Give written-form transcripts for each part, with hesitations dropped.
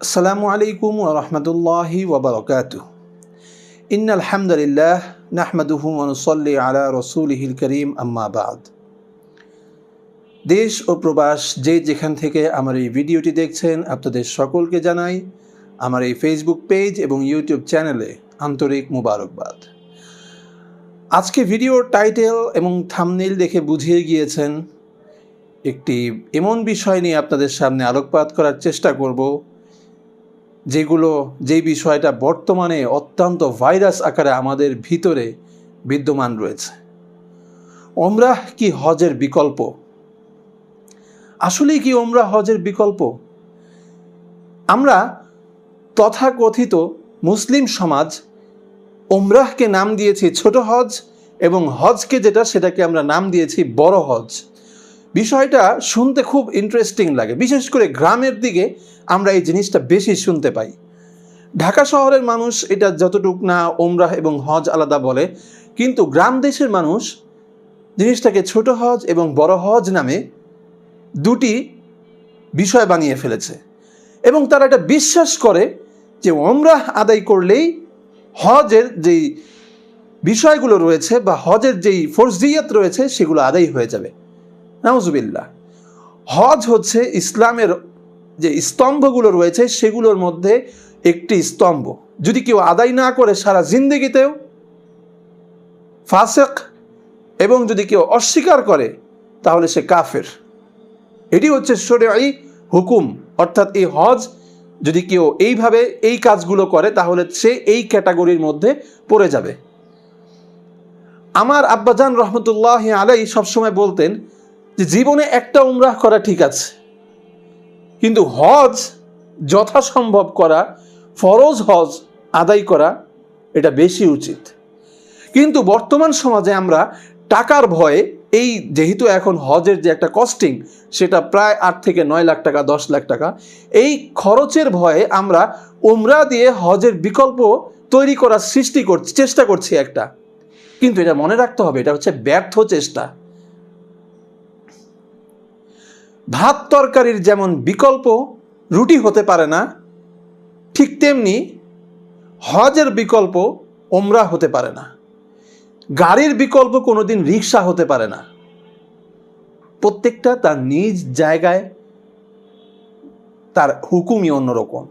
আসসালামু আলাইকুম ওয়া রাহমাতুল্লাহি ওয়া বারাকাতুহু। ইন্নাল হামদালিল্লাহ নাহমাদুহু ওয়া নুসাল্লি আলা রাসূলিহিল কারীম, আম্মা বা'দ। দেশ ও প্রবাস যে যেখান থেকে আমার এই ভিডিওটি দেখছেন, আপনাদের সকলকে জানাই আমার এই ফেসবুক পেজ এবং ইউটিউব চ্যানেলে আন্তরিক মুবারকবাদ। আজকে ভিডিওর টাইটেল এবং থাম্বনেইল দেখে বুঝিয়ে গিয়েছেন, একটি এমন বিষয় নিয়ে আপনাদের সামনে আলোকপাত করার চেষ্টা করব যেই বিষয়টা বর্তমানে অত্যন্ত ভাইরাস আকারে আমাদের ভিতরে বিদ্যমান রয়েছে। ওমরাহ কি হজের বিকল্প? আসলেই কি ওমরাহ হজের বিকল্প? আমরা তথাকথিত মুসলিম সমাজ ওমরাহকে নাম দিয়েছি ছোট হজ এবং হজকে সেটাকে আমরা নাম দিয়েছি বড় হজ। বিষয়টা শুনতে খুব ইন্টারেস্টিং লাগে, বিশেষ করে গ্রামের দিকে আমরা এই জিনিসটা বেশি শুনতে পাই। ঢাকা শহরের মানুষ এটা যতটুক না ওমরাহ এবং হজ আলাদা বলে, কিন্তু গ্রাম দেশের মানুষ জিনিসটাকে ছোট হজ এবং বড় হজ নামে দুটি বিষয় বানিয়ে ফেলেছে এবং তারা এটা বিশ্বাস করে যে ওমরাহ আদায় করলেই হজের যেই বিষয়গুলো রয়েছে বা হজের যেই ফরজিয়ত রয়েছে সেগুলো আদায় হয়ে যাবে। নাউজুবিল্লাহ। হজ হচ্ছে ইসলামের যে স্তম্ভগুলো রয়েছে সেগুলোর মধ্যে একটি স্তম্ভ। যদি কেউ আদায় না করে সারা জিন্দেগিতেও ফাসিক, এবং যদি কেউ অস্বীকার করে তাহলে সে কাফের। এটি হচ্ছে শরঈ হুকুম, অর্থাৎ এই হজ যদি কেউ এইভাবে এই কাজগুলো করে তাহলে সে এই ক্যাটাগরির মধ্যে পড়ে যাবে। আমার আব্বাজান রহমতুল্লাহ আলাই সবসময় বলতেন যে জীবনে একটা উমরাহ করা ঠিক আছে, কিন্তু হজ যথাসম্ভব করা, ফরজ হজ আদায় করা এটা বেশি উচিত। কিন্তু বর্তমান সমাজে আমরা টাকার ভয়ে, যেহেতু এখন হজের যে একটা কস্টিং সেটা প্রায় 8 থেকে 9 লাখ টাকা, 10 লাখ টাকা, এই খরচের ভয়ে আমরা উমরা দিয়ে হজের বিকল্প তৈরি করার চেষ্টা করছি একটা। কিন্তু এটা মনে রাখতে হবে, এটা হচ্ছে ব্যর্থ চেষ্টা। ভাত তরকারির যেমন বিকল্প রুটি হতে পারে না, ঠিক তেমনি হজের বিকল্প ওমরাহ হতে পারে না। গাড়ির বিকল্প কোনোদিন রিক্সা হতে পারে না। প্রত্যেকটা তার নিজ জায়গায় তার হুকুমই অন্যরকম।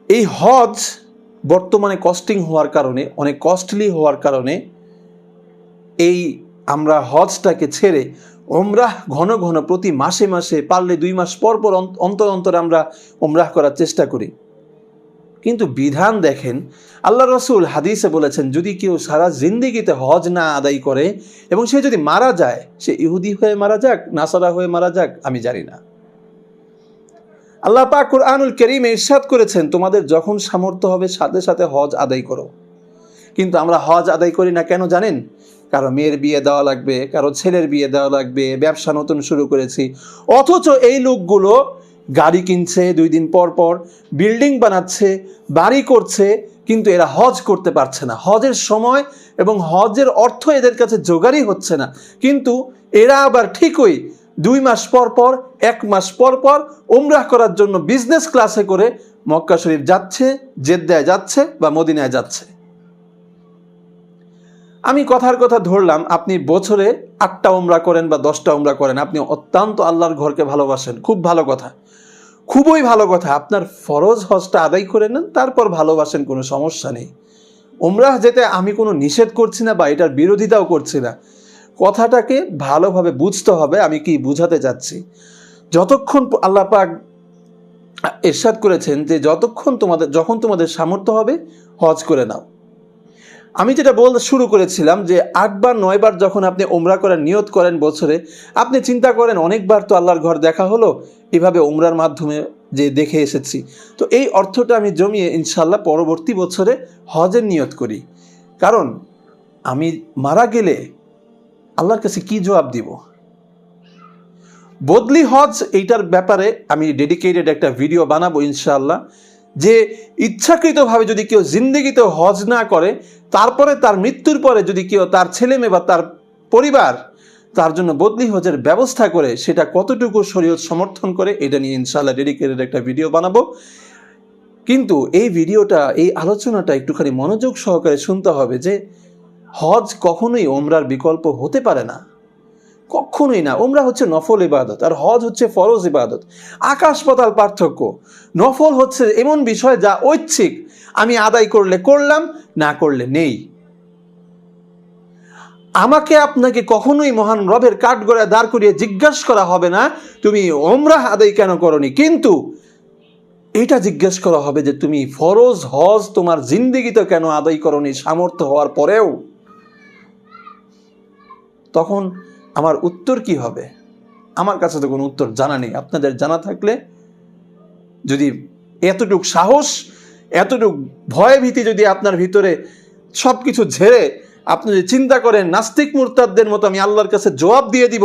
এই হজ বর্তমানে কস্টিং হওয়ার কারণে, অনেক কস্টলি হওয়ার কারণে আমরা হজটাকে ছেড়ে ওমরাহ ঘন ঘন প্রতি মাসে মাসে, পারলে 2 মাস পর পর অন্তর অন্তর আমরা ওমরাহ করার চেষ্টা করি। কিন্তু বিধান দেখেন, আল্লাহ রসুল হাদিসে বলেছেন যদি কেউ সারা জিন্দেগিতে হজ না আদায় করে এবং সে যদি মারা যায়, সে ইহুদি হয়ে মারা যাক, নাসারা হয়ে মারা যাক, আমি জানি না। আল্লাহ পাক কুরআনুল কারীমে ইরশাদ করেছেন তোমাদের যখন সামর্থ্য হবে সাথে সাথে হজ আদায় করো। কিন্তু আমরা হজ আদায় করি না কেন জানেন? কারো মেয়ের বিয়ে দেওয়া লাগবে, কারো ছেলের বিয়ে দেওয়া লাগবে, ব্যবসা নতুন শুরু করেছি। অথচ এই লোকগুলো গাড়ি কিনছে 2 দিন পর পর, বিল্ডিং বানাচ্ছে, বাড়ি করছে, কিন্তু এরা হজ করতে পারছে না। হজের সময় এবং হজের অর্থ এদের কাছে জোগাড়ই হচ্ছে না। কিন্তু এরা আবার ঠিকই 2 মাস পর পর, 1 মাস পর পর উমরাহ করার জন্য বিজনেস ক্লাসে করে মক্কা শরীফ যাচ্ছে, জেদ্দায় যাচ্ছে বা মদিনায় যাচ্ছে। আমি কথার কথা ধরলাম, আপনি বছরে 8টা উমরা করেন বা 10টা উমরা করেন, আপনি অত্যন্ত আল্লাহর ঘরকে ভালোবাসেন, খুব ভালো কথা, খুবই ভালো কথা। আপনার ফরজ হজটা আদায় করে নেন, তারপর ভালোবাসেন, কোনো সমস্যা নেই। উমরাহ যেতে আমি কোনো নিষেধ করছি না বা এটার বিরোধিতাও করছি না। কথাটাকে ভালোভাবে বুঝতে হবে আমি কি বুঝাতে চাচ্ছি। যতক্ষণ আল্লাহ পাক ইরশাদ করেছেন যে যখন তোমাদের সামর্থ্য হবে হজ করে নাও। আমি যেটা বলতে শুরু করেছিলাম যে 8 বার 9 বার যখন আপনি উমরা করার নিয়ত করেন বছরে, আপনি চিন্তা করেন অনেকবার তো আল্লাহর ঘর দেখা হলো, এভাবে উমরার মাধ্যমে যে দেখে এসেছি, তো এই অর্থটা আমি জমিয়ে ইনশাল্লাহ পরবর্তী বছরে হজের নিয়ত করি। কারণ আমি মারা গেলে আল্লাহর কাছে কি জবাব দিব? বদলি হজ, এইটার ব্যাপারে আমি ডেডিকেটেড একটা ভিডিও বানাবো ইনশাআল্লাহ। যে ইচ্ছাকৃতভাবে যদি কেউ জিন্দেগিতে হজ না করে, তারপরে তার মৃত্যুর পরে যদি কেউ, তার ছেলে মেয়ে বা তার পরিবার তার জন্য বদলি হজের ব্যবস্থা করে সেটা কতটুকু শরীয়ত সমর্থন করে এটা নিয়ে ইনশাআল্লাহ ডেডিকেটেড একটা ভিডিও বানাবো। কিন্তু এই ভিডিওটা, এই আলোচনাটা একটুখানি মনোযোগ সহকারে শুনতে হবে যে হজ কখনোই ওমরার বিকল্প হতে পারে না, কখনোই না। ওমরা হচ্ছে নফল ইবাদত আর হজ হচ্ছে ফরজ ইবাদত, আকাশ পাতাল পার্থক্য। নফল হচ্ছে এমন বিষয় যা ঐচ্ছিক, আমি আদায় করলে করলাম, না করলে নেই। আমাকে আপনাকে কখনোই মহান রবের কাঠগড়ায় দাঁড় করিয়ে জিজ্ঞাসা করা হবে না তুমি ওমরাহ আদায় কেন করনি, কিন্তু এটা জিজ্ঞেস করা হবে যে তুমি ফরজ হজ তোমার জিন্দেগিতে কেন আদায় করনি সামর্থ্য হওয়ার পরেও। তখন আমার উত্তর কি হবে? আমার কাছে তো কোনো উত্তর জানা নেই। আপনাদের জানা থাকলে, যদি এতটুক সাহস, এতটুক ভয় ভীতি যদি আপনার ভিতরে সব কিছু ঝেড়ে আপনি যদি চিন্তা করেন নাস্তিক মুরতাদদের মতো আমি আল্লাহর কাছে জবাব দিয়ে দিব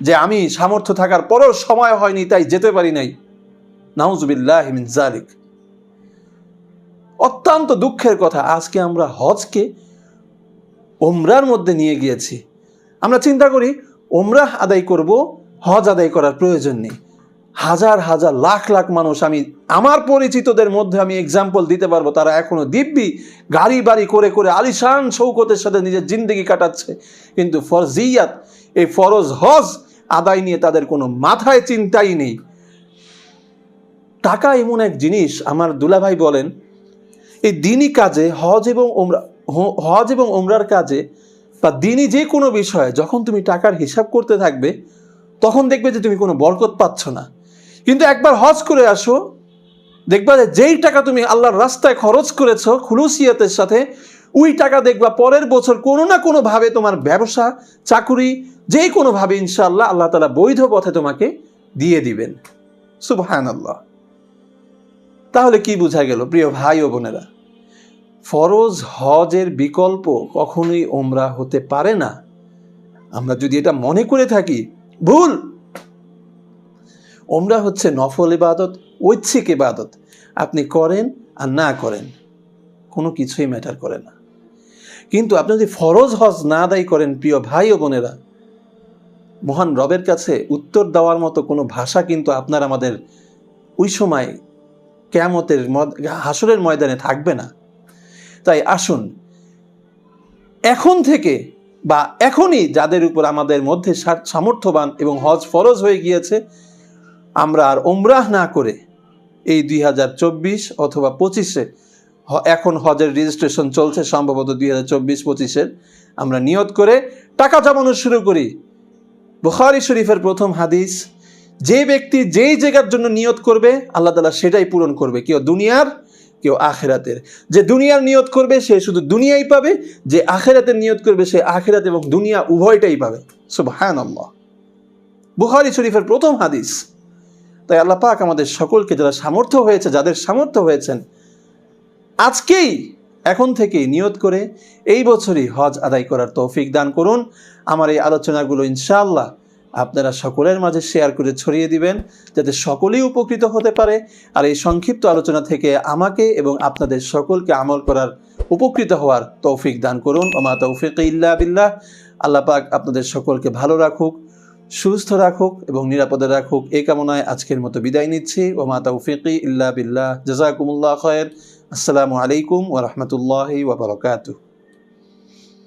যে আমি সামর্থ্য থাকার পরেও সময় হয়নি তাই যেতে পারি নাই, নাউজুবিল্লাহি মিন যালিক। অত্যন্ত দুঃখের কথা, আজকে আমরা হজকে ওমরার মধ্যে নিয়ে গিয়েছি। আমরা চিন্তা করি ওমরাহ আদায় করব, হজ আদায় করার প্রয়োজন নেই। হাজার হাজার লাখ লাখ মানুষ, আমি আমার পরিচিতদের মধ্যে আমি এক্সাম্পল দিতে পারবো, তারা এখনো দিব্যি গাড়ি বাড়ি করে করে আলিশান শৌকতের সাথে নিজের জিন্দগি কাটাচ্ছে, কিন্তু ফরজিয়াত, এই ফরজ হজ আদায় নিয়ে তাদের কোনো মাথায় চিন্তাই নেই। টাকা এমন এক জিনিস, আমার দুলাভাই বলেন, এই দিনই কাজে হজ এবং ওমরার কাজে বা দিনই যে কোনো বিষয়ে যখন তুমি টাকার হিসাব করতে থাকবে তখন দেখবে যে তুমি কোনো বরকত পাচ্ছ না। কিন্তু একবার হজ করে আসো, দেখবা যে যেই টাকা তুমি আল্লাহর রাস্তায় খরচ করেছো খুলুসিয়াতের সাথে, ওই টাকা দেখবা পরের বছর কোনো না কোনোভাবে তোমার ব্যবসা, চাকুরি, যে কোনোভাবে ইনশাআল্লাহ আল্লাহ তাআলা বৈধ পথে তোমাকে দিয়ে দিবেন। সুবহানাল্লাহ। তাহলে কি বোঝা গেল প্রিয় ভাই ও বোনেরা? ফরজ হজের বিকল্প কখনোই ওমরা হতে পারে না। আমরা যদি এটা মনে করে থাকি, ভুল। ওমরা হচ্ছে নফল ইবাদত, ঐচ্ছিক ইবাদত। আপনি করেন আর না করেন কোনো কিছুই ম্যাটার করে না। কিন্তু আপনি যদি ফরজ হজ না আদায় করেন প্রিয় ভাই ও বোনেরা, মহান রবের কাছে উত্তর দেওয়ার মতো কোনো ভাষা কিন্তু আপনার আমাদের ওই সময় কিয়ামতের হাসরের ময়দানে থাকবে না। তাই আসুন এখন থেকে বা এখনই যাদের উপর আমাদের মধ্যে সামর্থ্যবান এবং হজ ফরজ হয়ে গিয়েছে, আমরা আর ওমরাহ না করে এই 2024 অথবা 25-এ, এখন হজের রেজিস্ট্রেশন চলছে সম্ভবত 2024-25-এর, আমরা নিয়ত করে টাকা জমানো শুরু করি। বুখারী শরীফের প্রথম হাদিস, যে ব্যক্তি যেই জায়গার জন্য নিয়ত করবে আল্লাহ তাআলা সেটাই পূরণ করবে, কেউ দুনিয়ার কেউ আখিরাতের। যে দুনিয়ার নিয়ত করবে সে শুধু দুনিয়াই পাবে, যে আখিরাতের নিয়ত করবে সে আখিরাত এবং দুনিয়া উভয়টাই পাবে। সুবহানাল্লাহ। বুখারী শরীফের প্রথম হাদিস। তাই আল্লাহ পাক আমাদের সকলকে, যারা সামর্থ্য হয়েছে, যাদের সামর্থ্য হয়েছেন, আজকেই এখন থেকেই নিয়ত করে এই বছরই হজ আদায় করার তৌফিক দান করুন। আমার এই আলোচনাগুলো ইনশাআল্লাহ আপনারা সকলের মাঝে শেয়ার করে ছড়িয়ে দিবেন যাতে সকলেই উপকৃত হতে পারে। আর এই সংক্ষিপ্ত আলোচনা থেকে আমাকে এবং আপনাদের সকলকে আমল করার, উপকৃত হওয়ার তৌফিক দান করুন। ওমা তাওফিকি ইল্লা বিল্লাহ। আল্লাহ পাক আপনাদের সকলকে ভালো রাখুক, সুস্থ রাখুক এবং নিরাপদে রাখুক। এই কামনায় আজকের মতো বিদায় নিচ্ছি। ওমা তাওফিকি ইল্লা বিল্লাহ। জাযাকুমুল্লাহ খায়র। আসসালামু আলাইকুম ওয়া রাহমাতুল্লাহি ওয়া বারাকাতুহু।